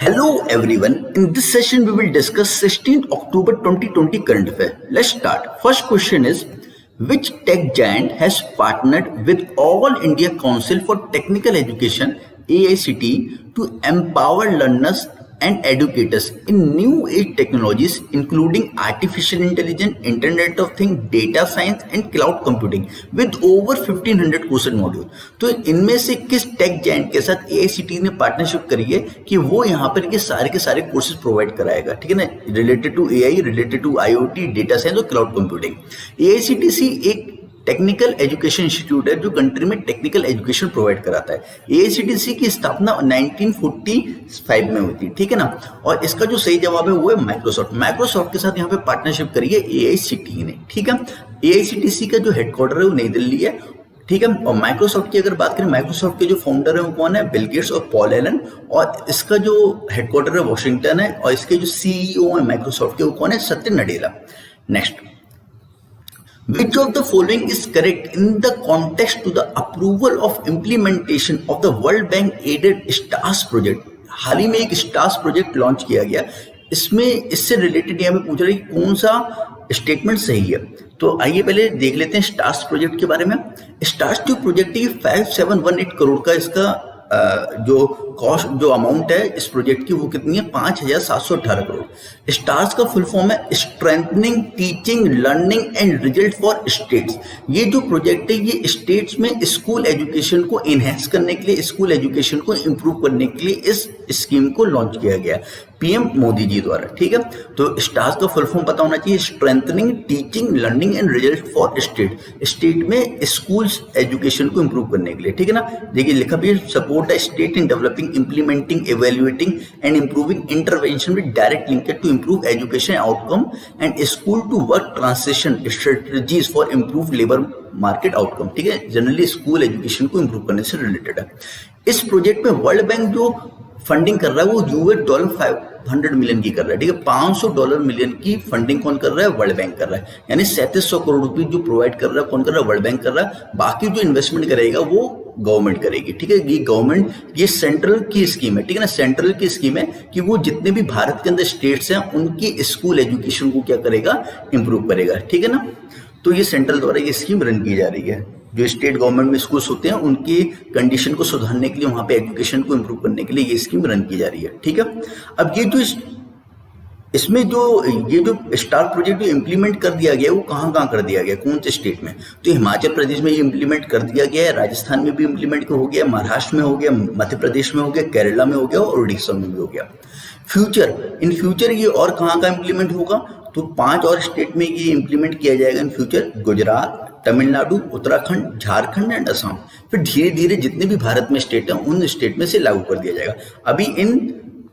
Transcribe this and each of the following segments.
Hello everyone. In this session we will discuss 16th October 2020 current affair. Let's start. First question is, which tech giant has partnered with All India Council for Technical Education AICTE to empower learners and educators in new age technologies including artificial intelligence, internet of things, data science and cloud computing with over 1500 question module. तो इनमें से किस tech giant के साथ AICT ने partnership करी है कि वो यहाँ पर के सारे कोर्सेज प्रोवाइड कराएगा, ठीक है ना, related to AI, related to IoT, data science और क्लाउड कंप्यूटिंग। एआईसीटीसी एक टेक्निकल एजुकेशन इंस्टीट्यूट है जो कंट्री में टेक्निकल एजुकेशन प्रोवाइड कराता है। एआईसीटीसी की स्थापना 1945 में हुई थी, ठीक है ना। और इसका जो सही जवाब है वो है माइक्रोसॉफ्ट के साथ यहाँ पे पार्टनरशिप करी है एआईसीटी ने, ठीक है। एआईसीटीसी का जो हेडक्वार्टर है वो नई दिल्ली है, ठीक है। और माइक्रोसॉफ्ट की अगर बात करें, माइक्रोसॉफ्ट के जो फाउंडर है वो कौन है? बिल गेट्स और पॉल एलन। और इसका जो हेडक्वार्टर है वॉशिंगटन है और इसके जो सीईओ है माइक्रोसॉफ्ट के वो कौन है? सत्य Nadella. Next, which of the following is correct in the context to the approval of implementation of the World Bank aided STARS project? हाल ही में एक स्टार्स प्रोजेक्ट लॉन्च किया गया, इसमें इससे रिलेटेड यहाँ पे पूछ रहा है कि कौन सा स्टेटमेंट सही है। तो आइए पहले देख लेते हैं स्टार्स प्रोजेक्ट के बारे में। स्टार्स जो प्रोजेक्ट है 5718 करोड़ का इसका जो कॉस्ट, जो अमाउंट है इस प्रोजेक्ट की वो कितनी है? 5718 करोड़। स्टार्स का फुल फॉर्म है strengthening teaching learning and result for states. ये जो प्रोजेक्ट है ये स्टेट्स में स्कूल एजुकेशन को इनहेंस करने के लिए, स्कूल एजुकेशन को इम्प्रूव करने के लिए इस स्कीम को लॉन्च किया गया पीएम मोदी जी द्वारा, ठीक है। तो स्टार्स का फुल फॉर्म पता होना चाहिए, strengthening teaching learning and result for state, state में स्कूल्स एजुकेशन को इम्प्रूव करने के लिए, ठीक है ना। देखिए लिखा भी है, support the state in developing, implementing, evaluating and improving intervention with direct linkage to improve education outcome and school to work transition strategies for improved labor market outcome, ठीक है। जनरली स्कूल एजुकेशन को improve करने से related है। इस project में world bank जो funding कर रहा है वो $500 मिलियन की कर रहा है, ठीक है। $500 मिलियन की फंडिंग कौन कर रहा है? वर्ल्ड बैंक कर रहा है। यानी 3700 करोड़ रुपए जो प्रोवाइड कर रहा है कौन कर रहा है? वर्ल्ड बैंक कर रहा है। बाकी जो इन्वेस्टमेंट करेगा वो गवर्नमेंट करेगी, ठीक है। ये गवर्नमेंट, ये सेंट्रल की स्कीम है, ठीक है ना। सेंट्रल की स्कीम है कि वो जितने भी भारत के अंदर स्टेट्स हैं उनकी स्कूल एजुकेशन को क्या करेगा? इंप्रूव करेगा, ठीक है ना। तो ये सेंट्रल द्वारा ये स्कीम रन की जा रही है। जो स्टेट गवर्नमेंट में स्कूल्स होते हैं उनकी कंडीशन को सुधारने के लिए, वहां पे एजुकेशन को इम्प्रूव करने के लिए ये स्कीम रन की जा रही है, ठीक है। अब ये जो इसमें ये जो स्टार प्रोजेक्ट जो इम्प्लीमेंट कर दिया गया है वो कहाँ कर दिया गया, कौन से स्टेट में? तो हिमाचल प्रदेश में ये इम्प्लीमेंट कर दिया गया है, राजस्थान में भी इम्प्लीमेंट हो गया, महाराष्ट्र में हो गया, मध्य प्रदेश में हो गया, केरला में हो गया और उड़ीसा में भी हो गया। इन फ्यूचर ये और कहाँ का इम्प्लीमेंट होगा? तो 5 और स्टेट में ये इम्प्लीमेंट किया जाएगा in future, Gujarat, Tamil Nadu, Uttarakhand, Jharkhand and Assam. फिर धीरे धीरे जितने भी भारत में स्टेट हैं उन स्टेट में से लागू कर दिया जाएगा। अभी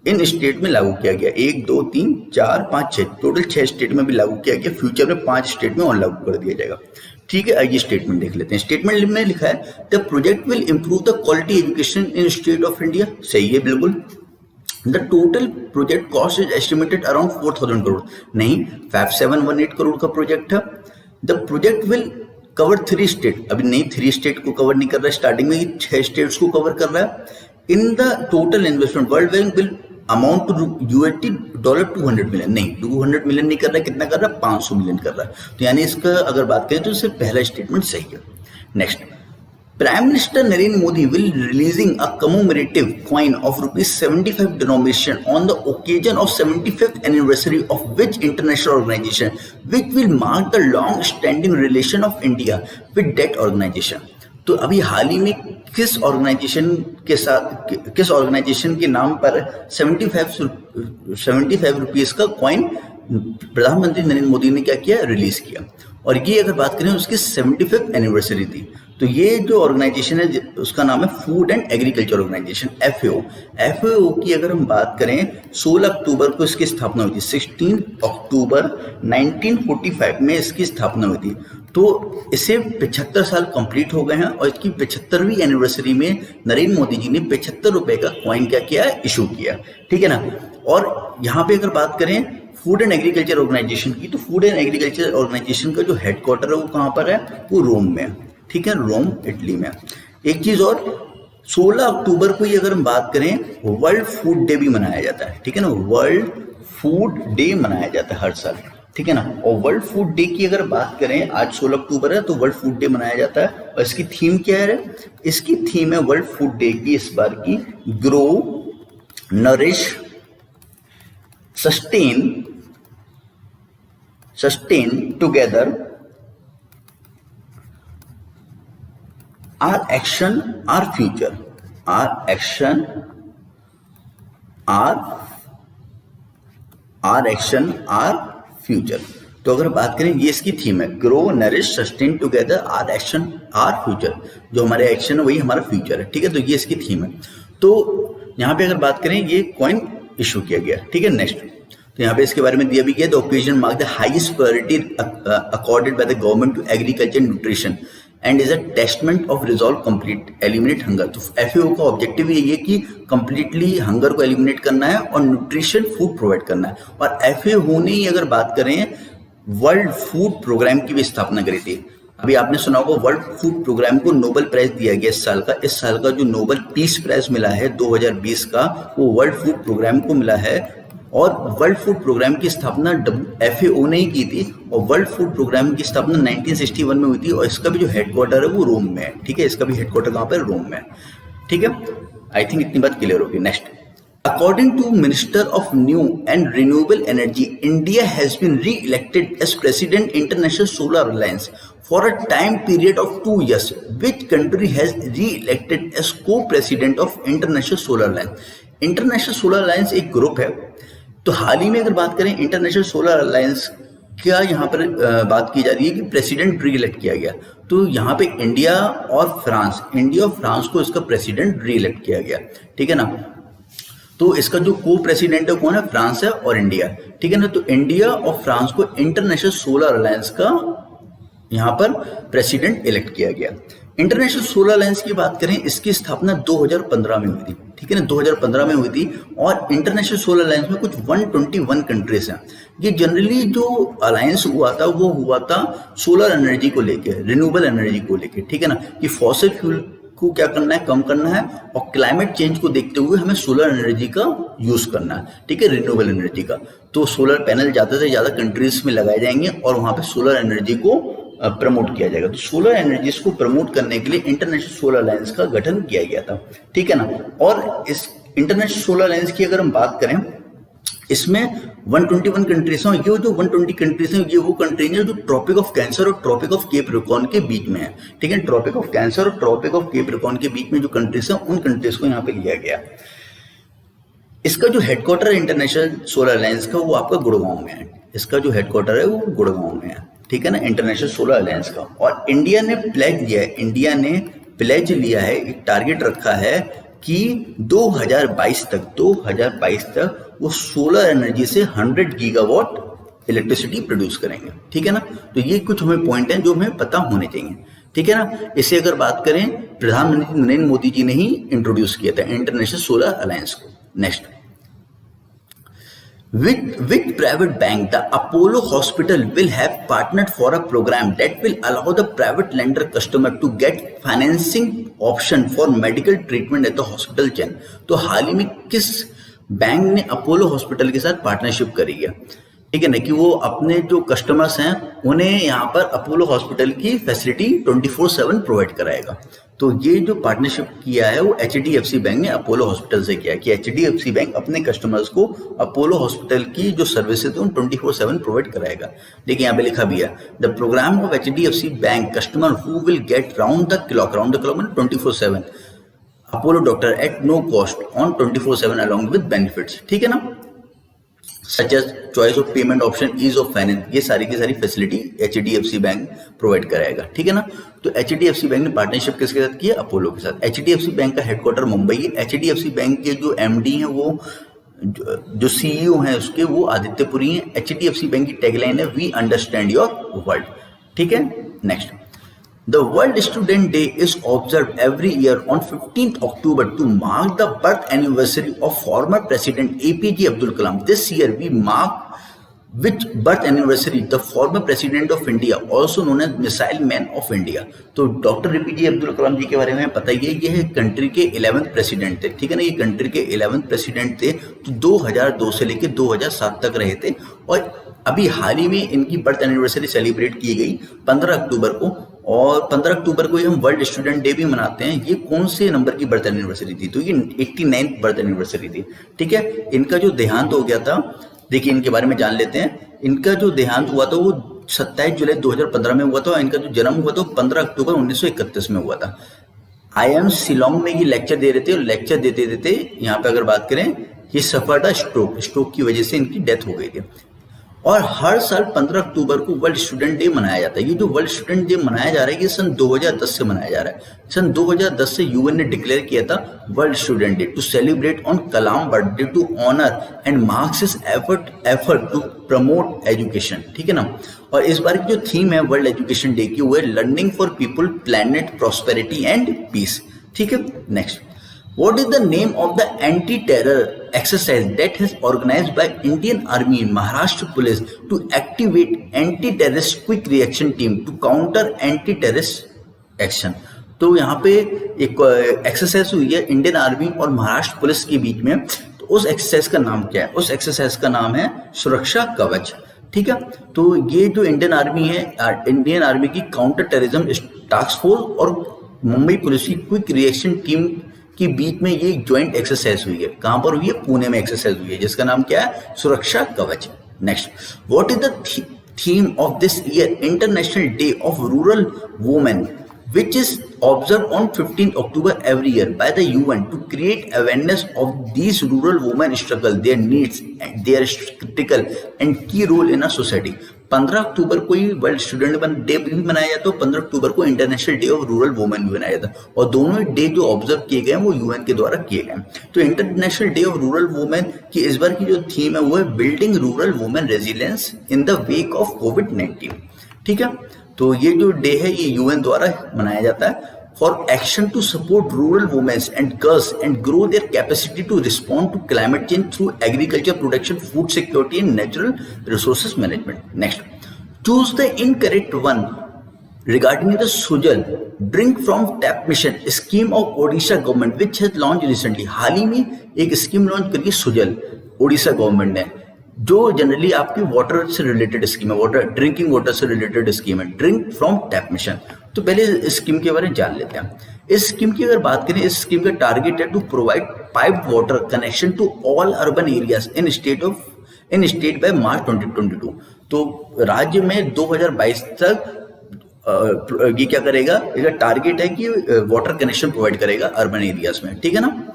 इन स्टेट में लागू किया गया 1 2 3 4 5 6, टोटल 6 स्टेट में भी लागू किया गया। फ्यूचर में 5 स्टेट में और लागू कर दिया जाएगा, ठीक है। आइए स्टेटमेंट देख लेते हैं। स्टेटमेंट में लिखा है the project will improve the quality education in state of India. सही है बिल्कुल। The total project cost is estimated around 4000 crore, नहीं 5718 करोड़ का प्रोजेक्ट है। The project will cover 3 state, अभी नहीं 3 स्टेट को कवर नहीं कर रहा है, स्टार्टिंग में 6 स्टेट्स को कवर कर रहा है। In the total investment World Bank will amount to $200 million, नहीं 200 मिलियन नहीं कर रहा है, कितना कर रहा है? 500 मिलियन कर रहा है। तो यानी इसका अगर बात करें तो इससे पहला स्टेटमेंट सही है। Next, Prime Minister Narendra Modi will releasing a commemorative coin of ₹75 denomination on the occasion of 75th anniversary of which international organization, which will mark the long-standing relation of India with that organization. तो अभी हाल ही में किस organisation के नाम पर 75 rupees का coin प्रधानमंत्री नरेंद्र मोदी ने क्या किया? रिलीज किया। और ये अगर बात करें उसकी 75th एनिवर्सरी थी। तो ये जो ऑर्गेनाइजेशन है उसका नाम है food and agriculture organisation, FAO. FAO की अगर हम बात करें 16 अक्टूबर को इसकी स्थापना हुई थी, 16 अक्टूबर 1945 में इसकी स्थापना हुई थी। तो इसे 75 साल कंप्लीट हो गए हैं और इसकी 75वीं एनिवर्सरी में नरेंद्र मोदी जी ने 75 रुपए का कॉइन क्या किया? इशू किया, ठीक है ना। और यहाँ पे अगर बात करें फूड एंड एग्रीकल्चर ऑर्गेनाइजेशन की, तो फूड एंड एग्रीकल्चर ऑर्गेनाइजेशन का जो हेडक्वार्टर है वो कहाँ पर है? वो रोम में है, ठीक है, रोम इटली में। एक चीज और, 16 अक्टूबर को ही अगर हम बात करें वर्ल्ड फूड डे भी मनाया जाता है, ठीक है ना, वर्ल्ड फूड डे मनाया जाता है हर साल, ठीक है ना। और वर्ल्ड फूड डे की अगर बात करें, आज 16 अक्टूबर है तो वर्ल्ड फूड डे मनाया जाता है। और इसकी थीम क्या है? इसकी थीम है वर्ल्ड फूड डे की इस बार की grow, nourish, sustain together, our action are future, our action are future. तो अगर बात करें, ये इसकी थीम है, grow, nourish, sustain together, our action are future. जो हमारे एक्शन है वही हमारा फ्यूचर है, ठीक है। तो ये इसकी थीम है। तो यहाँ पे अगर बात करें, ये कॉइन इशू किया गया, ठीक है। नेक्स्ट, तो यहाँ पे इसके बारे में दिया भी गया, the occasion mark the highest priority accorded by the government to agriculture nutrition and is a testament of resolve complete eliminate hunger. तो एफएओ का ऑब्जेक्टिव ये है कि कंप्लीटली हंगर को एलिमिनेट करना है और न्यूट्रिशन फूड प्रोवाइड करना है। और एफएओ ने ही अगर बात करें वर्ल्ड फूड प्रोग्राम की भी स्थापना करी थी। अभी आपने सुना होगा वर्ल्ड फूड प्रोग्राम को नोबेल प्राइज दिया गया इस साल का। इस साल का जो नोबेल पीस प्राइज मिला है 2020 का, वो वर्ल्ड फूड प्रोग्राम को मिला है। और वर्ल्ड फूड प्रोग्राम की स्थापना एफएओ ने ही की थी। और वर्ल्ड फूड प्रोग्राम की स्थापना 1961 में हुई थी। और इसका भी जो हेडक्वार्टर है वो रोम में है, ठीक है। इसका भी हेडक्वार्टर कहाँ पर? रोम में, ठीक है। आई थिंक इतनी बात क्लियर होगी। Next, according to Minister of New and Renewable Energy, India has been re-elected as President International Solar Alliance for a time period of 2 years. Which country has re-elected as co-president of International Solar Alliance? International Solar Alliance एक group है। तो हाल ही में अगर बात करें international solar alliance, क्या यहाँ पर बात की जा रही है कि प्रेसिडेंट री इलेक्ट किया गया। तो यहाँ पे इंडिया और फ्रांस को इसका प्रेसिडेंट री इलेक्ट किया गया, ठीक है ना। तो इसका जो को प्रेसिडेंट है कौन है? फ्रांस है और इंडिया, ठीक है ना। तो इंडिया और फ्रांस को इंटरनेशनल सोलर अलायंस का यहाँ पर प्रेसिडेंट इलेक्ट किया गया। इंटरनेशनल सोलर अलायंस की बात करें, इसकी स्थापना 2015 में हुई थी, ठीक है ना। 2015 में हुई थी। और इंटरनेशनल सोलर अलायंस में कुछ 121 कंट्रीज हैं। ये जनरली जो अलायंस हुआ था वो हुआ था सोलर एनर्जी को लेके, रिन्यूएबल एनर्जी को लेके, ठीक है ना, कि फॉसिल फ्यूल को क्या करना है? कम करना है। और क्लाइमेट चेंज को देखते हुए हमें सोलर एनर्जी का यूज करना है, ठीक है, रिन्यूएबल एनर्जी का। तो सोलर पैनल ज्यादा से ज्यादा कंट्रीज में लगाए जाएंगे और वहां पे सोलर एनर्जी को प्रमोट किया जाएगा। तो सोलर एनर्जीज को प्रमोट करने के लिए इंटरनेशनल सोलर अलायंस का गठन किया गया था, ठीक है ना। और इस इंटरनेशनल सोलर अलायंस की अगर हम बात करें, इसमें 121 कंट्रीज हैं। ये जो 120 कंट्रीज हैं, ये वो कंट्रीज हैं जो ट्रॉपिक ऑफ कैंसर और ट्रॉपिक ऑफ कैप्रिकॉर्न के बीच में है, ठीक है। ट्रॉपिक ऑफ कैंसर और ट्रॉपिक ऑफ कैप्रिकॉर्न के बीच में जो कंट्रीज हैं, उन कंट्रीज को यहाँ पे लिया गया। इसका जो हेडक्वार्टर है इंटरनेशनल सोलर अलायंस का, वो आपका गुड़गांव में है। इसका जो हेडक्वार्टर है वो गुड़गांव में है, ठीक है ना, इंटरनेशनल सोलर अलायंस का। और इंडिया ने प्लेज लिया है, इंडिया ने प्लेज लिया है, एक टारगेट रखा है कि 2022 तक वो सोलर एनर्जी से 100 गीगावाट इलेक्ट्रिसिटी प्रोड्यूस करेंगे, ठीक है ना। तो ये कुछ हमें पॉइंट हैं जो हमें पता होने चाहिए, ठीक है ना। इसे अगर बात करें, प्रधानमंत्री नरेंद्र मोदी जी ने ही इंट्रोड्यूस किया था इंटरनेशनल सोलर अलायंस को। Next, With private bank, the Apollo Hospital will have partnered for a program that will allow the private lender customer to get financing option for medical treatment at the hospital chain. तो हाल ही में किस bank ने Apollo hospital के साथ partnership करी है, ठीक है ना, कि वो अपने जो कस्टमर्स हैं उन्हें यहाँ पर अपोलो हॉस्पिटल की फैसिलिटी 24/7 प्रोवाइड कराएगा। तो ये जो पार्टनरशिप किया है वो HDFC बैंक ने अपोलो हॉस्पिटल से किया, कि HDFC बैंक अपने कस्टमर्स को अपोलो हॉस्पिटल की जो सर्विसेज है 24/7 प्रोवाइड कराएगा। देखिए यहाँ पे लिखा भी है, the programme of HDFC bank customer who will get round the clock 24/7 Apollo doctor at no cost on 24/7 along with benefits, ठीक है ना, such as choice of payment option, ease of finance, ये सारी की सारी फैसिलिटी HDFC बैंक प्रोवाइड कराएगा, ठीक है ना। तो HDFC बैंक ने पार्टनरशिप किसके साथ किया? अपोलो के साथ। HDFC बैंक का हेडक्वार्टर मुंबई है। HDFC बैंक के जो MD हैं, वो जो CEO हैं उसके, वो आदित्यपुरी हैं। HDFC बैंक की टैगलाइन है, वी अंडरस्टैंड योर वर्ल्ड, ठीक है। Next, The World Student Day is observed every year on 15th October to mark the birth anniversary of former President APJ Abdul Kalam. This year we mark which birth anniversary the former president of India also known as missile man of India. तो doctor APJ Abdul Kalam ji के बारे में पता ही है, ये country के 11th president थे, ठीक है ना, ये कंट्री के 11th प्रेसिडेंट थे, तो 2002 से लेकर 2007 तक रहे थे। और अभी हाल ही में इनकी बर्थ एनिवर्सरी सेलिब्रेट की गई 15 अक्टूबर को, और 15 अक्टूबर को ही हम वर्ल्ड स्टूडेंट डे भी मनाते हैं। ये कौन से नंबर की बर्थ एनिवर्सरी थी? तो ये 89th बर्थ एनिवर्सरी थी, ठीक है। इनका जो देहांत हो गया था, देखिए इनके बारे में जान लेते हैं। इनका जो देहांत हुआ था वो 27 जुलाई 2015 में हुआ था, और इनका जो जन्म हुआ था वो 15 अक्टूबर 1931 में हुआ था। IIM शिलोंग में ये लेक्चर दे रहे थे, और लेक्चर देते देते यहाँ पे अगर बात करें, ये सफर था स्ट्रोक की वजह से इनकी डेथ हो गई थी। और हर साल 15 अक्टूबर को वर्ल्ड स्टूडेंट डे मनाया जाता है। ये जो वर्ल्ड स्टूडेंट डे मनाया जा रहा है, ये सन 2010 से मनाया जा रहा है। सन 2010 से यूएन ने डिक्लेयर किया था world student day to celebrate on Kalam birthday, to honour and marks his effort to promote education, ठीक है ना। और इस बार की जो थीम है वर्ल्ड एजुकेशन डे की, वो है learning for people, planet, prosperity and peace, ठीक है। Next, what is the name of the anti-terror exercise that has organized by Indian Army and Maharashtra Police to activate anti-terrorist quick reaction team to counter anti-terrorist action? तो यहाँ पे एक exercise हुई है Indian army और Maharashtra police के बीच में। तो उस एक्सरसाइज का नाम क्या है? उस एक्सरसाइज का नाम है सुरक्षा कवच, ठीक है। तो ये जो इंडियन आर्मी है, इंडियन आर्मी की काउंटर टेररिज्म टास्क फोर्स और मुंबई पुलिस की क्विक रिएक्शन टीम के बीच में ये एक ज्वाइंट एक्सरसाइज हुई है। कहां पर हुई है? पुणे में एक्सरसाइज हुई है, जिसका नाम क्या है? सुरक्षा कवच। Next, what is the theme of this year international day of rural women which is observed on 15th October every year by the UN to create awareness of these rural women struggle, their needs, and their critical and key role in a society। 15 अक्टूबर को ही world student day भी मनाया जाता है, 15 अक्टूबर को international day of rural women भी मनाया जाता है, और दोनों डे जो ऑब्जर्व किए गए हैं वो यूएन के द्वारा किए गए हैं। तो international day of rural women की इस बार की जो थीम है वो है building rural women resilience in the wake of कोविड-19, ठीक है। तो ये जो डे है ये यूएन द्वारा मनाया जाता है for action to support rural womens and girls and grow their capacity to respond to climate change through agriculture production, food security and natural resources management. Next, choose the incorrect one regarding the Sujal drink from tap mission scheme of Odisha government which has launched recently। हाल ही में एक scheme launch करी Sujal Odisha government ने, जो generally आपकी water से related scheme है, water drinking water से related scheme है, ड्रिंक फ्रॉम टैप मिशन। तो पहले इस स्कीम के बारे में जान लेते हैं। इस स्कीम की अगर बात करें, इस स्कीम का टारगेट है to provide piped water connection to all urban areas in state by March 2022। तो राज्य में 2022 तक ये क्या करेगा, इसका टारगेट है कि वाटर कनेक्शन प्रोवाइड करेगा अर्बन एरियाज में, ठीक है ना।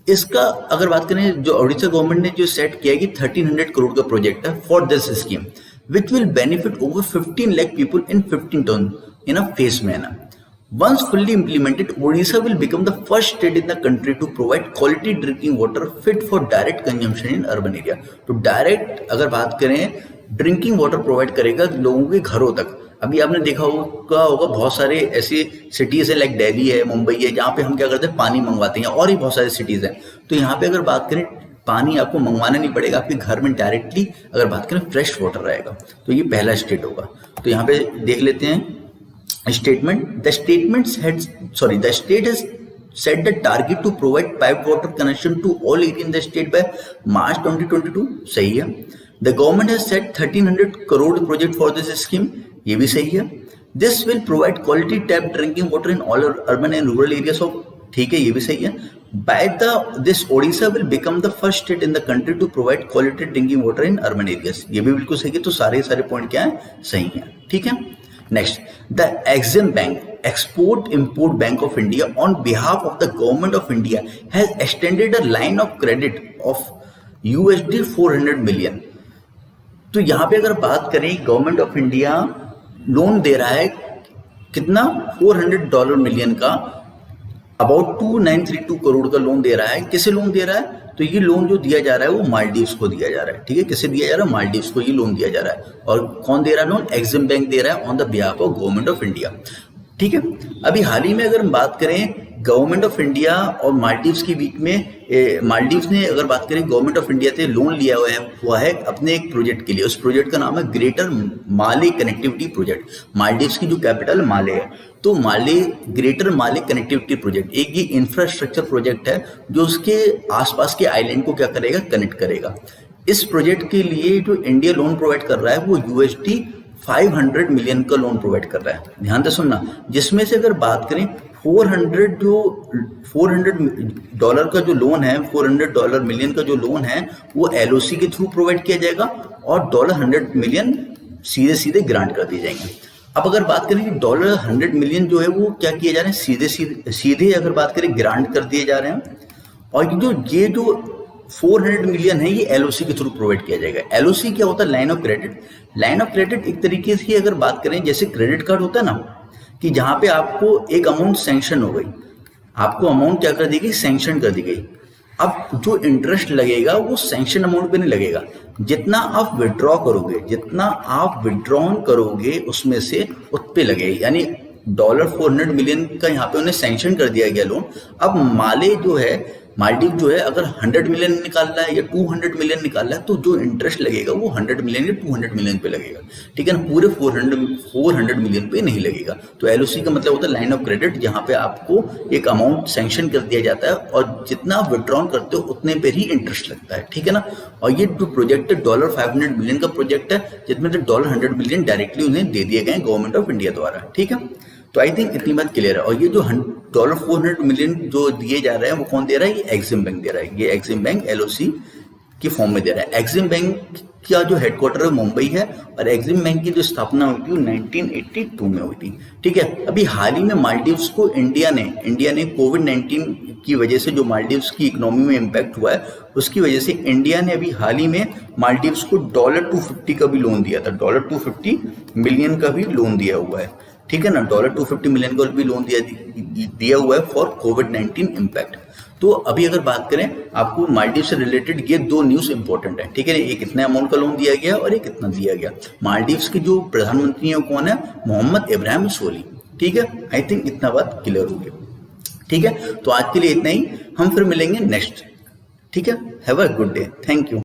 इसका अगर बात करें, जो ओडिशा गवर्नमेंट ने जो सेट किया कि 1300 करोड़ का प्रोजेक्ट है for this scheme which will benefit over 15 lakh people in 15 town in a phase manner. Once fully implemented, Odisha will become the first state in the country to provide quality drinking water fit for direct consumption in urban area। तो direct अगर बात करें, drinking water provide करेगा लोगों के घरों तक। अभी आपने देखा होगा बहुत सारे ऐसे सिटीज़ हैं लाइक दिल्ली है, मुंबई है, जहाँ पे हम क्या करते हैं पानी मंगवाते हैं, और ही बहुत सारे सिटीज़ हैं। तो यहाँ पे अगर बात करें, पानी आपको मंगवाना नहीं पड़ेगा, आपके घर में डायरेक्टली अगर बात करें फ्रेश वाटर रहेगा। तो ये पहला स्टेट होगा। तो यहाँ पे देख लेते हैं statement। The state has set the target to provide piped water connection to all areas in the state by March 2022। सही है। The government has set 1300 crore project for this scheme। ये भी सही है। This will provide quality tap drinking water in all urban and rural areas of, ठीक है, ये भी सही है। This Odisha will become the first state in the country to provide quality drinking water in urban areas। ये भी बिल्कुल सही है। तो सारे पॉइंट क्या है? सही है, ठीक है। Next, the Exim Bank, Export Import Bank of India, on behalf of the Government of India, has extended a line of credit of USD 400 million। तो यहाँ पे अगर बात करें, गवर्नमेंट ऑफ इंडिया लोन दे रहा है कितना? $400 मिलियन का, अबाउट 2932 करोड़ का लोन दे रहा है। किसे लोन दे रहा है? तो ये लोन जो दिया जा रहा है वो मालदीव्स को दिया जा रहा है, ठीक है। किसे दिया जा रहा है? मालदीव्स को ये लोन दिया जा रहा है। और कौन दे रहा है लोन? एक्सिम बैंक दे रहा है on the behalf of government of India, ठीक है। अभी हाल ही में अगर हम बात करें, गवर्नमेंट ऑफ इंडिया और मालदीव्स के बीच में मालदीव्स ने अगर बात करें गवर्नमेंट ऑफ इंडिया से लोन लिया हुआ है अपने एक प्रोजेक्ट के लिए। उस प्रोजेक्ट का नाम है ग्रेटर माले कनेक्टिविटी प्रोजेक्ट। मालदीव्स की जो कैपिटल माले है, तो माले ग्रेटर माले कनेक्टिविटी प्रोजेक्ट एक ये इंफ्रास्ट्रक्चर प्रोजेक्ट है जो उसके आसपास के आइलैंड को क्या करेगा, कनेक्ट करेगा। इस प्रोजेक्ट के लिए जो इंडिया लोन प्रोवाइड कर रहा है वो USD 500 मिलियन का लोन प्रोवाइड कर रहा है। ध्यान से सुनना, जिसमें से अगर बात करें 400 डॉलर का जो लोन है, $400 मिलियन का जो लोन है वो LOC के थ्रू प्रोवाइड किया जाएगा और $100 मिलियन सीधे सीधे ग्रांट कर दिए जाएंगे। अब अगर बात करें कि $100 मिलियन जो है वो क्या किए जा रहे हैं, सीधे अगर बात करें ग्रांट कर दिए जा रहे हैं। और ये जो 400 मिलियन है ये LOC के थ्रू प्रोवाइड किया जाएगा। LOC क्या होता है? Line of credit. Line of credit एक तरीके से अगर बात करें जैसे क्रेडिट कार्ड होता है ना, कि जहां पे आपको एक अमाउंट सैंक्शन हो गई, आपको अमाउंट क्या कर दी गई, सैंक्शन कर दी गई। अब जो इंटरेस्ट लगेगा वो सैंक्शन अमाउंट पे नहीं लगेगा, जितना आप विड्रॉ करोगे उसमें से उस पे लगेगा। यानी $400 मिलियन का यहाँ पे उन्हें सैंक्शन कर दिया गया लोन। अब मालदीव जो है अगर 100 मिलियन निकालना है या 200 मिलियन निकालना है तो जो इंटरेस्ट लगेगा वो 100 मिलियन या 200 मिलियन पे लगेगा, ठीक है ना, पूरे 400 मिलियन पे नहीं लगेगा। तो LOC का मतलब होता है लाइन ऑफ क्रेडिट, जहाँ पे आपको एक अमाउंट सैंक्शन कर दिया जाता है और जितना आप विड्रॉन करते हो उतने पे ही इंटरेस्ट लगता है, ठीक है ना। और ये जो प्रोजेक्ट है $500 मिलियन का प्रोजेक्ट है, जिसमें से $100 मिलियन डायरेक्टली उन्हें दे दिए गए गवर्नमेंट ऑफ इंडिया द्वारा, ठीक है। तो आई थिंक इतनी बात क्लियर है। और ये जो $400 मिलियन जो दिए जा रहे हैं वो कौन दे रहा है? ये एक्सिम बैंक दे रहा है। ये एक्सिम बैंक LOC की फॉर्म में दे रहा है। एक्सिम बैंक का जो हेडक्वार्टर है मुंबई है और एक्सिम बैंक की जो स्थापना हुई थी 1982 में हुई थी, ठीक है। अभी हाल ही में मालदीव्स को इंडिया ने कोविड-19 की वजह से जो मालदीव्स की इकोनॉमी में इम्पैक्ट हुआ है उसकी वजह से इंडिया ने अभी हाल ही में मालदीव्स को $250 का भी लोन दिया था। $250 मिलियन का भी लोन दिया हुआ है, ठीक है ना। $250 मिलियन का भी लोन दिया हुआ है फॉर कोविड-19 इम्पैक्ट। तो अभी अगर बात करें आपको मालदीव से रिलेटेड ये दो न्यूज इंपॉर्टेंट है, ठीक है। एक कितना अमाउंट का लोन दिया गया और एक कितना दिया गया। मालदीव्स के जो प्रधानमंत्री है कौन है? मोहम्मद इब्राहिम सोली, ठीक है। आई थिंक इतना बात क्लियर हो गया, ठीक है। तो आज के लिए इतना ही, हम फिर मिलेंगे नेक्स्ट, ठीक है। Have a good day, thank you.